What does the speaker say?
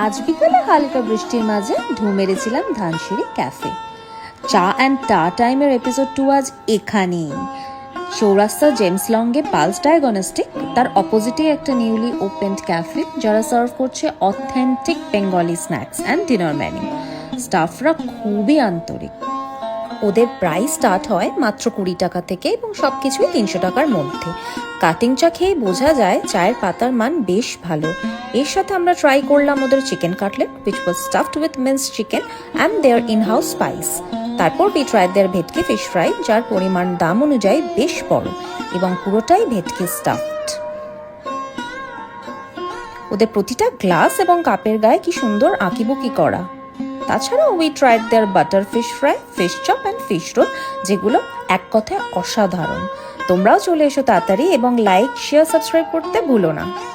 আজ বিকালে হালকা বৃষ্টির মাঝে ঢু মেরেছিলাম ধানসিঁড়ি ক্যাফে। চা অ্যান্ড টা টাইমের এপিসোড 2 আজ এখানেই। চৌরাস্তা জেমস লংয়ে পালস ডায়াগনস্টিক, তার অপোজিটে একটা নিউলি ওপেন্ড ক্যাফে যারা সার্ভ করছে authentic Bengali snacks and dinner menu. স্টাফরা খুবই আন্তরিক। ওদের প্রাইস স্টার্ট হয় মাত্র 20 টাকা থেকে এবং সবকিছুই 300 টাকার মধ্যে। কাটিং চা খেয়ে বোঝা যায় চায়ের পাতার মান বেশ ভালো। এর সাথে আমরা ট্রাই করলাম ওদের chicken cutlet, which was stuffed with minced chicken and their in-house spice. তারপর we tried their ভেটকি ফিশ ফ্রাই, যার পরিমাণ দাম অনুযায়ী বেশ বড় এবং পুরোটাই ভেটকি স্টাফড। ওদের প্রতিটা গ্লাস এবং কাপের গায়ে কি সুন্দর আঁকিবুকি করা। তাছাড়াও we tried their butter fish fry, fish chop and fish role, যেগুলো এক কথায় অসাধারণ। তোমরাও চলে এসো তাড়াতাড়ি এবং লাইক, শেয়ার, সাবস্ক্রাইব করতে ভুলো না।